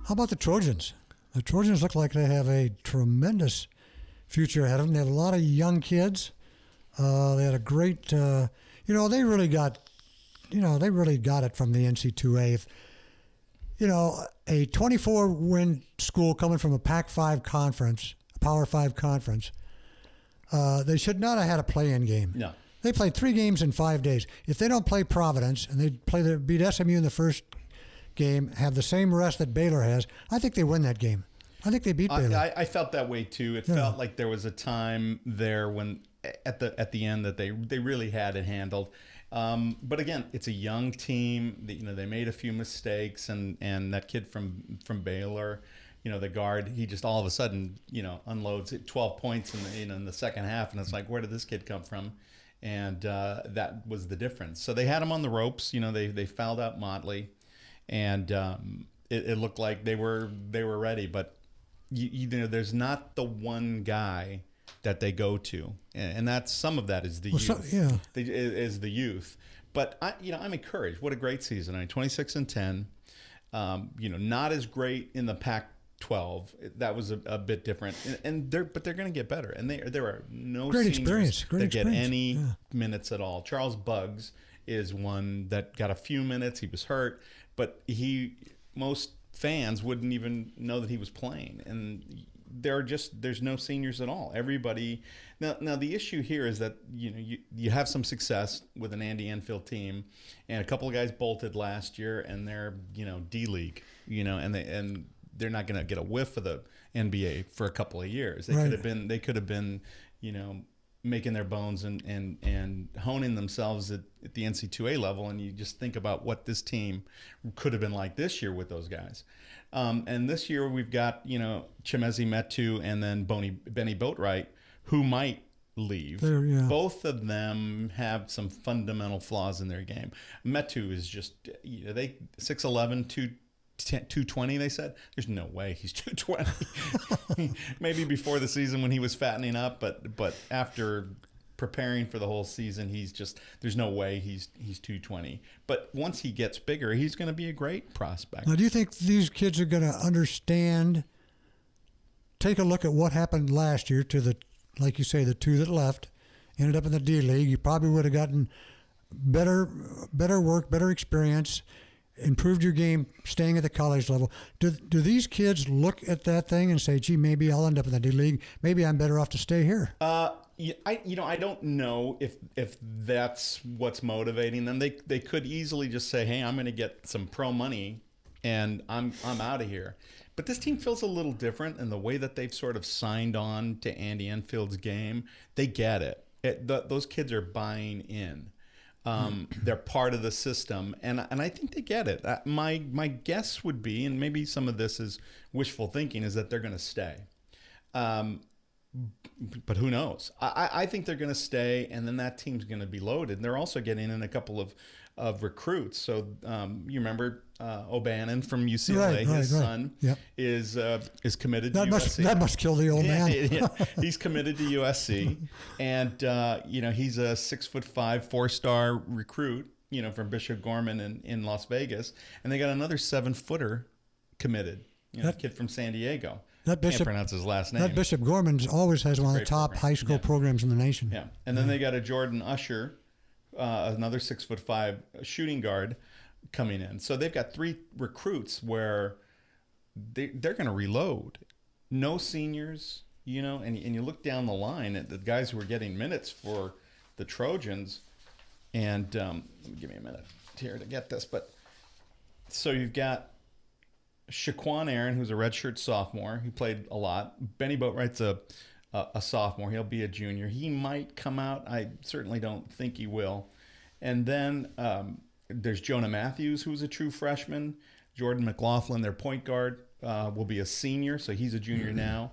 How about the Trojans? The Trojans look like they have a tremendous future ahead of them. They have a lot of young kids. They had a great, they really got it from the NCAA. A 24-win school coming from a Pac-5 conference, a Power 5 conference, they should not have had a play-in game. No. They played 3 games in 5 days. If they don't play Providence and they beat SMU in the first game, have the same rest that Baylor has, I think they win that game. I think they beat Baylor. I felt that way too. It felt like there was a time there when at the end that they really had it handled. But again, it's a young team. They made a few mistakes, and that kid from Baylor, the guard, he just all of a sudden unloads 12 points in the second half, and it's like, where did this kid come from? And that was the difference. So they had him on the ropes. They fouled out Motley, and it looked like they were ready, but. There's not the one guy that they go to, and that's some of that is the youth. Is the youth. But I'm encouraged. What a great season! 26-10. Not as great in the Pac-12. That was a bit different, but they're going to get better. And there are no great seniors experience. that get any minutes at all. Charles Buggs is one that got a few minutes. He was hurt, but most fans wouldn't even know that he was playing, and there's no seniors at all. Everybody now the issue here is that you have some success with an Andy Enfield team, and a couple of guys bolted last year, and they're D League, and they're not going to get a whiff of the NBA for a couple of years. They could have been making their bones and honing themselves at the NCAA level, and you just think about what this team could have been like this year with those guys. And this year we've got Chimezi Metu and then Benny Boatwright, who might leave. Both of them have some fundamental flaws in their game. Metu is just 6'11", 220, they said. There's no way he's 220. Maybe before the season when he was fattening up, but after preparing for the whole season, there's no way he's 220. But once he gets bigger, he's going to be a great prospect. Now, do you think these kids are going to understand, take a look at what happened last year to like you say, the 2 that left, ended up in the D League. You probably would have gotten better work, better experience, improved your game staying at the college level. Do these kids look at that thing and say, gee, maybe I'll end up in the D League. Maybe I'm better off to stay here? I don't know if that's what's motivating them. They could easily just say, hey, I'm going to get some pro money and I'm out of here. But this team feels a little different in the way that they've sort of signed on to Andy Enfield's game. They get it. Those kids are buying in. They're part of the system, and I think they get it. My guess would be, and maybe some of this is wishful thinking, is that they're going to stay. But who knows? I think they're going to stay, and then that team's going to be loaded. And they're also getting in a couple of recruits. So you remember O'Bannon from UCLA, his son, is committed to USC. That must kill the old man. He's committed to USC, and he's a 6'5", 4-star recruit, from Bishop Gorman in Las Vegas, and they got another 7-footer committed, kid from San Diego. Can't pronounce his last name. That Bishop Gorman always has one of the top high school programs in the nation. Yeah, and then they got a Jordan Usher, another 6'5" shooting guard coming in. So they've got 3 recruits where they're going to reload. No seniors, and you look down the line at the guys who are getting minutes for the Trojans, and give me a minute here to get this. But so you've got Shaquan Aaron, who's a redshirt sophomore. He played a lot. Benny Boatwright's a sophomore. He'll be a junior. He might come out. I certainly don't think he will. And then there's Jonah Matthews, who's a true freshman. Jordan McLaughlin, their point guard, will be a senior, so he's a junior now.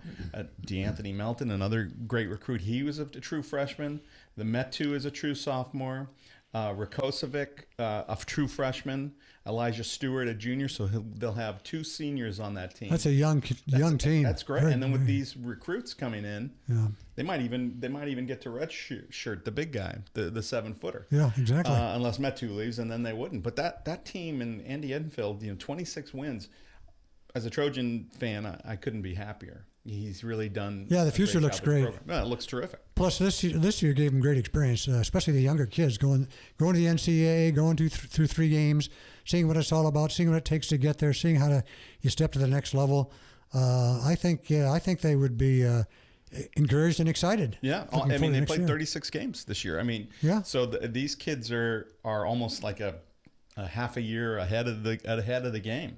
DeAnthony Melton, another great recruit. He was a true freshman. The Metu is a true sophomore. Rakosovic, a true freshman. Elijah Stewart, a junior. So they'll have 2 seniors on that team. That's a young team. That's great. And then with these recruits coming in, they might even get to redshirt the big guy, the 7-footer. Yeah, exactly. Unless Metu leaves, and then they wouldn't. But that team in Andy Enfield, 26 wins. as a Trojan fan, I couldn't be happier. He's really done. Yeah, the future looks great. No, it looks terrific. Plus, this year gave him great experience, especially the younger kids going to the NCAA, going through 3 games, seeing what it's all about, seeing what it takes to get there, seeing how you step to the next level. I think they would be encouraged and excited. Yeah, I mean, they played 36 games this year. I mean, yeah. So these kids are almost like a half a year ahead of the game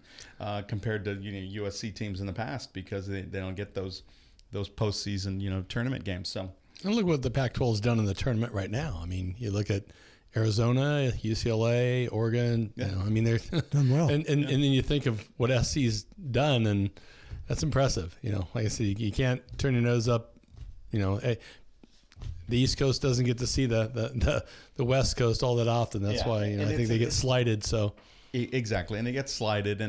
compared to USC teams in the past, because they don't get those postseason tournament games. So and look what the Pac-12 has done in the tournament right now. I mean, you look at Arizona, UCLA, Oregon. Yeah. I mean, they're done well. and then you think of what SC's done, and that's impressive. Like I said, you can't turn your nose up. The East Coast doesn't get to see the West Coast all that often. That's why I think they get slighted. So exactly, and they get slighted,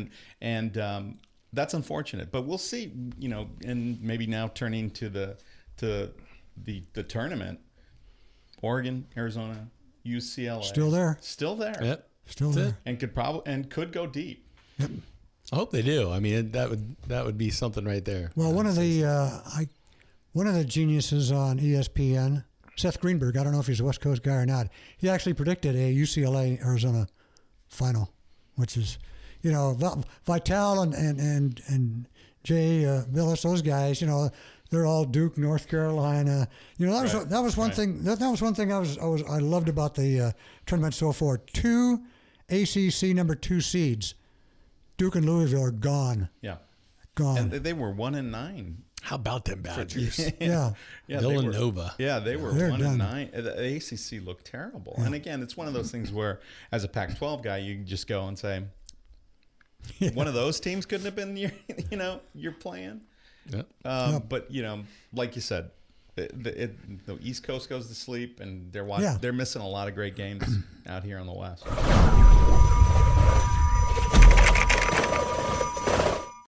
and that's unfortunate. But we'll see. And maybe now turning to the tournament, Oregon, Arizona, UCLA, still there. Yep. Still there, and could go deep. Yep. I hope they do. I mean, that would be something right there. Well, one of the geniuses on ESPN, Seth Greenberg, I don't know if he's a West Coast guy or not, he actually predicted a UCLA-Arizona final, which is, Vitale and Jay Billis, those guys, they're all Duke, North Carolina. That was one thing. That was one thing I loved about the tournament so far. 2 ACC number 2 seeds, Duke and Louisville, are gone. Yeah, gone. And they were 1-9. How about them Badgers? Yeah. Villanova. They were They're 1-9. The ACC looked terrible. Yeah. And again, it's one of those things where, as a Pac-12 guy, you just go and say, one of those teams couldn't have been your plan. Yep. But like you said, the East Coast goes to sleep, and they're missing a lot of great games out here in the West.